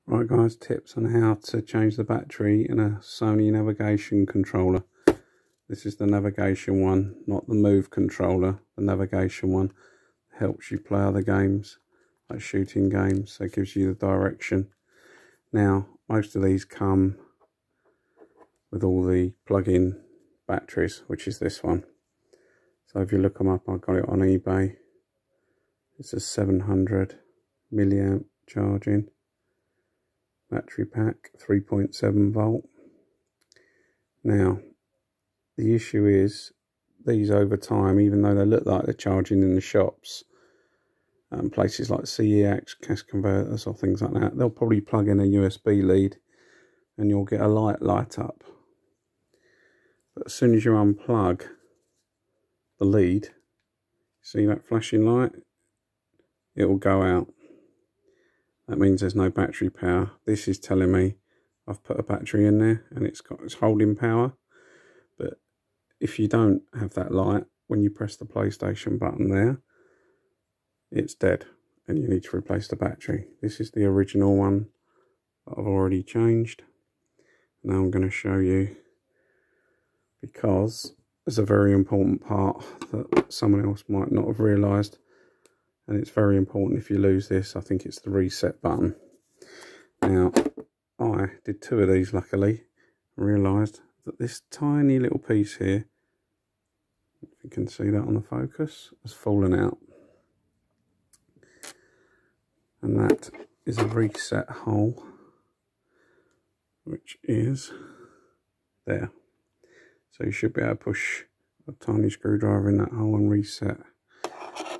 Right guys, tips on how to change the battery in a Sony navigation controller. This is the navigation one, not the Move controller. The navigation one helps you play other games, like shooting games, so it gives you the direction. Now, most of these come with all the plug-in batteries, which is this one. So if you look them up, I got it on eBay. It's a 700 milliamp charging battery pack, 3.7 volt. Now the issue is these over time, even though they look like they're charging in the shops, places like CEX, cash converters or things like that, they'll probably plug in a USB lead and you'll get a light up. But as soon as you unplug the lead, see that flashing light, it will go out. That means there's no battery power. This is telling me I've put a battery in there and it's holding power. But if you don't have that light, when you press the PlayStation button there, it's dead and you need to replace the battery. This is the original one that I've already changed. Now I'm going to show you, because it's a very important part that someone else might not have realised. And it's very important. If you lose this, I think it's the reset button. Now, I did two of these luckily, and realised that this tiny little piece here, if you can see that on the focus, has fallen out. And that is a reset hole, which is there. So you should be able to push a tiny screwdriver in that hole and reset.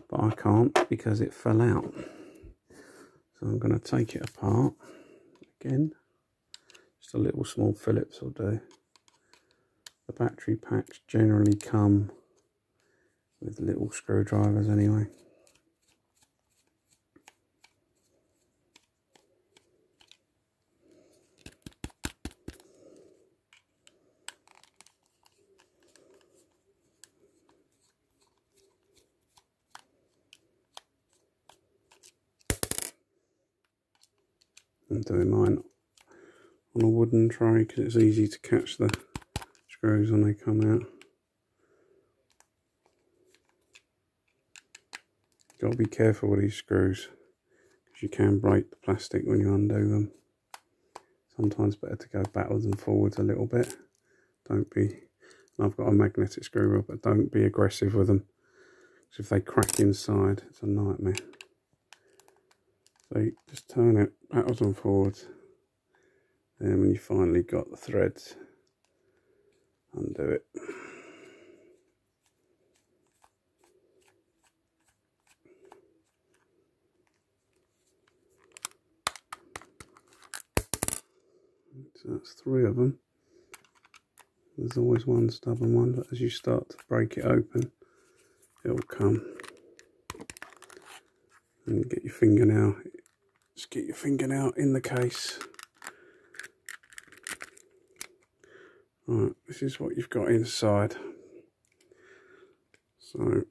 But I can't because it fell out. So I'm going to take it apart again. Just a little small Phillips will do. The battery packs generally come with little screwdrivers anyway. I'm doing mine on a wooden tray because it's easy to catch the screws when they come out. Got to be careful with these screws because you can break the plastic when you undo them. Sometimes better to go backwards and forwards a little bit. Don't be, I've got a magnetic screw, but don't be aggressive with them because if they crack inside, it's a nightmare. So you just turn it backwards and forwards, and when you finally got the threads, undo it. So that's three of them. There's always one stubborn one, but as you start to break it open, it'll come. And get your fingernail, just get your fingernail in the case. Right, this is what you've got inside. So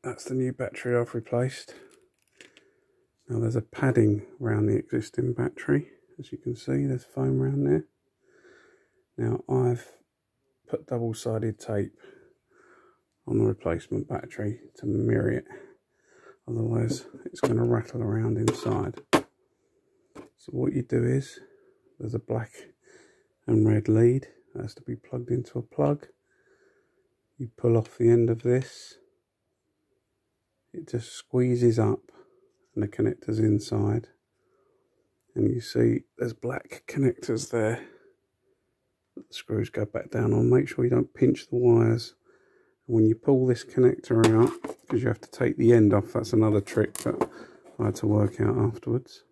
that's the new battery I've replaced. Now there's a padding around the existing battery. As you can see, there's foam around there. Now I've put double-sided tape on the replacement battery to mirror it. Otherwise, it's going to rattle around inside. So what you do is, there's a black and red lead that has to be plugged into a plug. You pull off the end of this. It just squeezes up and the connector's inside. And you see there's black connectors there. The screws go back down on. Make sure you don't pinch the wires. When you pull this connector out, because you have to take the end off, that's another trick that I had to work out afterwards.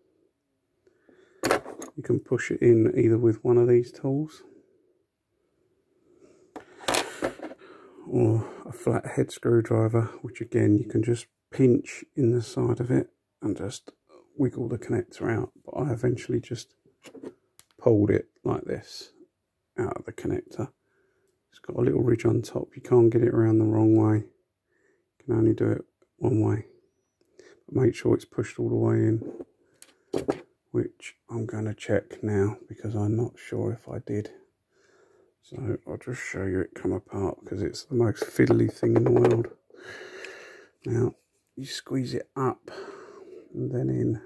You can push it in either with one of these tools or a flat head screwdriver, which again you can just pinch in the side of it and just wiggle the connector out. But I eventually just pulled it like this out of the connector. It's got a little ridge on top. You can't get it around the wrong way. You can only do it one way. But make sure it's pushed all the way in which I'm going to check now because I'm not sure if I did. So I'll just show you it come apart because it's the most fiddly thing in the world. Now you squeeze it up and then in,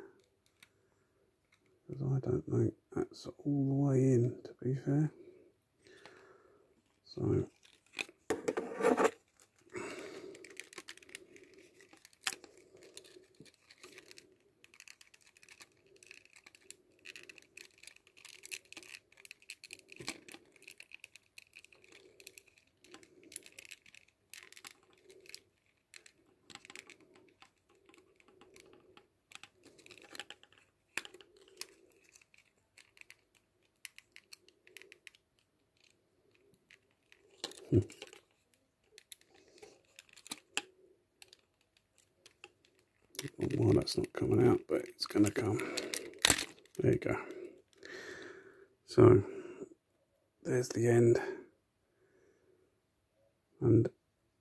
because I don't think that's all the way in, to be fair. So well, that's not coming out, but it's going to come. There you go. So there's the end, and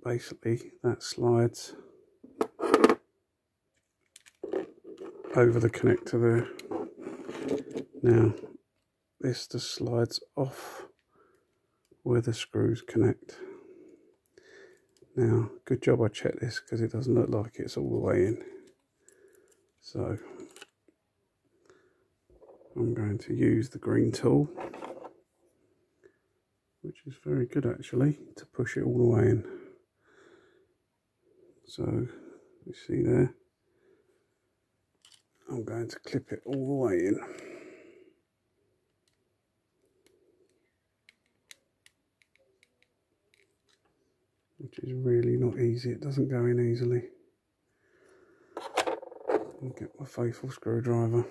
basically that slides over the connector there. Now this just slides off where the screws connect. Now, good job I checked this because it doesn't look like it's all the way in. So I'm going to use the green tool, which is very good actually, to push it all the way in. So you see there, I'm going to clip it all the way in. Which is really not easy, it doesn't go in easily. I'll get my faithful screwdriver.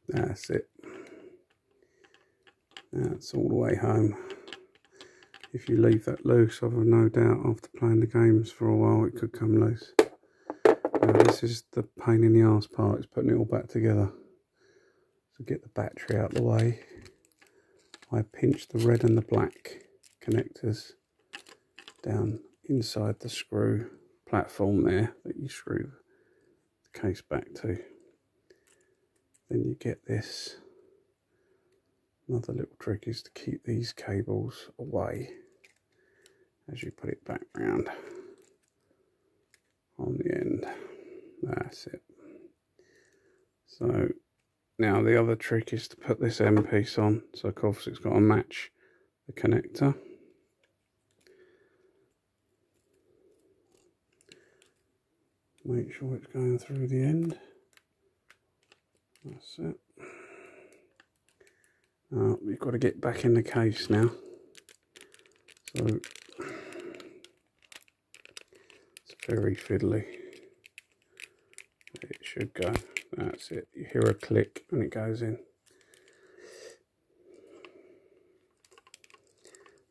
That's it. That's all the way home. If you leave that loose, I've no doubt after playing the games for a while it could come loose. Now this is the pain in the arse part, it's putting it all back together. To get the battery out of the way, I pinch the red and the black connectors down inside the screw platform there that you screw the case back to. Then you get this. Another little trick is to keep these cables away as you put it back round on the end. That's it. So now the other trick is to put this end piece on, so of course it's got to match the connector. Make sure it's going through the end. That's it. We've got to get back in the case now. So it's very fiddly. It should go. That's it. You hear a click and it goes in.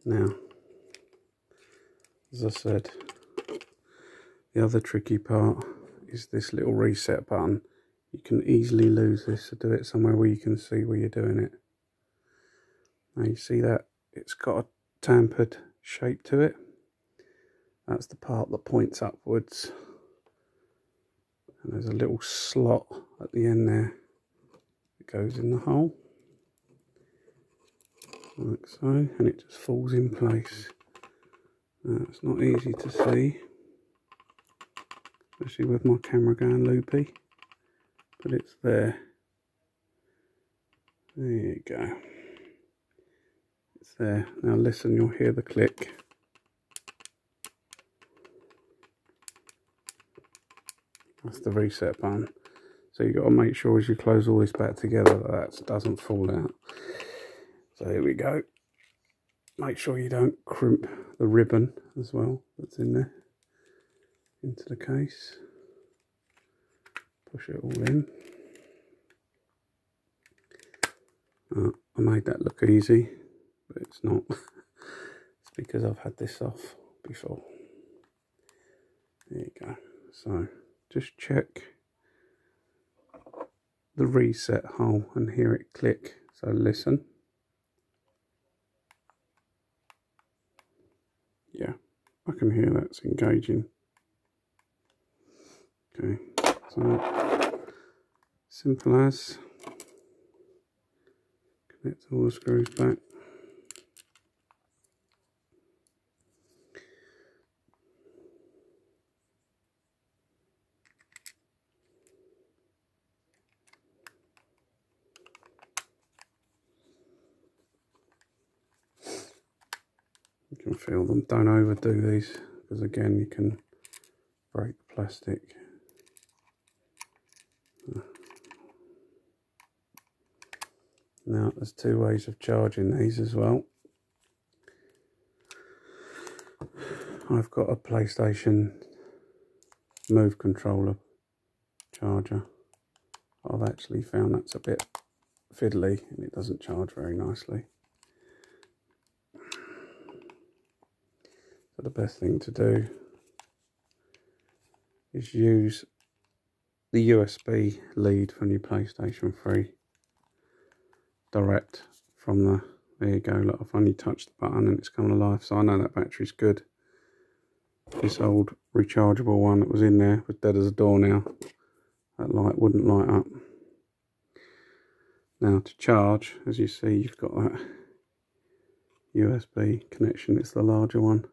Now, as I said, the other tricky part is this little reset button. You can easily lose this, so do it somewhere where you can see where you're doing it. Now you see that it's got a tampered shape to it. That's the part that points upwards. And there's a little slot at the end there that goes in the hole. Like so, and it just falls in place. Now, it's not easy to see, especially with my camera going loopy, but it's there. There you go. It's there. Now listen, you'll hear the click. That's the reset button. So you've got to make sure as you close all this back together that doesn't fall out. So here we go. Make sure you don't crimp the ribbon as well that's in there into the case. Push it all in. I made that look easy, but it's not. It's because I've had this off before. There you go. So just check the reset hole and hear it click. So listen. Yeah, can hear that's engaging. Okay, so simple as. Connect all the screws back. You can feel them. Don't overdo these, because again you can break the plastic. Now there's two ways of charging these as well. I've got a PlayStation Move controller charger. I've actually found that's a bit fiddly and it doesn't charge very nicely. So the best thing to do is use the USB lead from your PlayStation 3 direct from the, there you go, look, I've only touched the button and it's come alive, so I know that battery's good. This old rechargeable one that was in there was dead as a door now. That light wouldn't light up. Now to charge, as you see, you've got that USB connection. It's the larger one,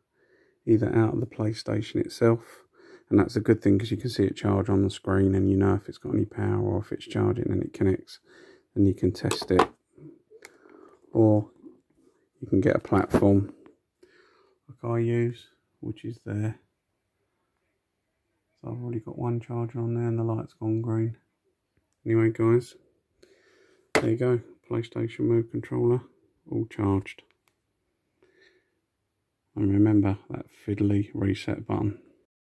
either out of the PlayStation itself, and that's a good thing because you can see it charge on the screen and you know if it's got any power or if it's charging and it connects, and you can test it. Or you can get a platform like I use, which is there. So I've already got one charger on there and the light's gone green. Anyway guys, there you go, PlayStation Move controller, all charged. And remember that fiddly reset button.